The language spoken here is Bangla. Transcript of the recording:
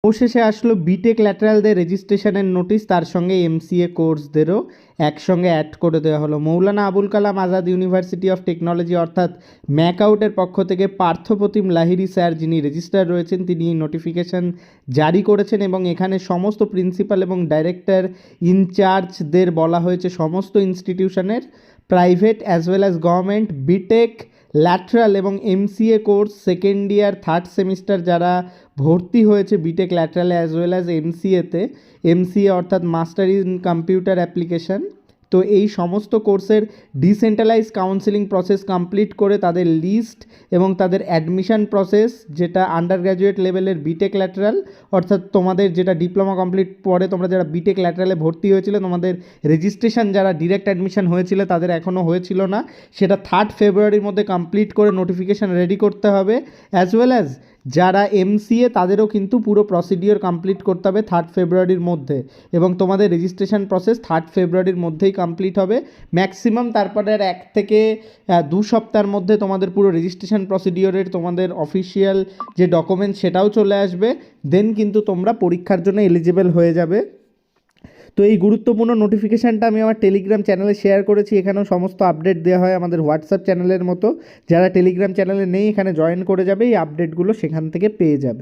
অবশেষে আসলো বিটেক ল্যাটারালদের রেজিস্ট্রেশনের নোটিশ, তার সঙ্গে এমসিএ কোর্সদেরও একসঙ্গে অ্যাড করে দেওয়া হলো। Maulana Abul Kalam Azad university of technology অর্থাৎ ম্যাকআউটের পক্ষ থেকে পার্থপ্রতিম লাহিড়ী স্যার, যিনি রেজিস্ট্রার রয়েছেন, তিনি নোটিফিকেশান জারি করেছেন এবং এখানে সমস্ত প্রিন্সিপাল এবং ডাইরেক্টর ইনচার্জদের বলা হয়েছে সমস্ত ইনস্টিটিউশনের private as well as government BTech lateral এবং MCA course second year third semester যারা ভর্তি হয়েছে বিটেক ল্যাটারালে অ্যাজ ওয়েল অ্যাজ এমসিএতে, এমসিএ অর্থাৎ মাস্টার ইন কম্পিউটার অ্যাপ্লিকেশন, তো এই সমস্ত কোর্সের ডিসেন্ট্রালাইজ কাউন্সেলিং প্রসেস কমপ্লিট করে তাদের লিস্ট এবং তাদের অ্যাডমিশন প্রসেস, যেটা আন্ডার গ্র্যাজুয়েট লেভেলের বিটেক ল্যাটারাল অর্থাৎ তোমাদের যেটা ডিপ্লোমা কমপ্লিট পরে তোমরা যারা বিটেক ল্যাটারালে ভর্তি হয়েছিল, তোমাদের রেজিস্ট্রেশন যারা ডিরেক্ট অ্যাডমিশন হয়েছিল তাদের এখনও হয়েছিল না, সেটা 3 ফেব্রুয়ারির মধ্যে কমপ্লিট করে নোটিফিকেশান রেডি করতে হবে। অ্যাজ ওয়েল অ্যাজ যারা এমসিএ তাদেরও কিন্তু পুরো প্রসিডিওর কমপ্লিট করতে হবে 3 ফেব্রুয়ারির মধ্যে, এবং তোমাদের রেজিস্ট্রেশন প্রসেস 3 ফেব্রুয়ারির মধ্যেই কমপ্লিট হবে ম্যাক্সিমাম। তারপরে আর 1 থেকে 2 সপ্তাহের মধ্যে তোমাদের পুরো রেজিস্ট্রেশন প্রসিডিওরের তোমাদের অফিসিয়াল যে ডকুমেন্ট সেটাও চলে আসবে, দেন কিন্তু তোমরা পরীক্ষার জন্য এলিজিবল হয়ে যাবে। তো এই গুরুত্বপূর্ণ নোটিফিকেশানটা আমি আমার টেলিগ্রাম চ্যানেলে শেয়ার করেছি, এখানেও সমস্ত আপডেট দেওয়া হয় আমাদের হোয়াটসঅ্যাপ চ্যানেলের মতো। যারা টেলিগ্রাম চ্যানেলে নেই এখানে জয়েন করে যাবে, এই আপডেটগুলো সেখান থেকে পেয়ে যাবে।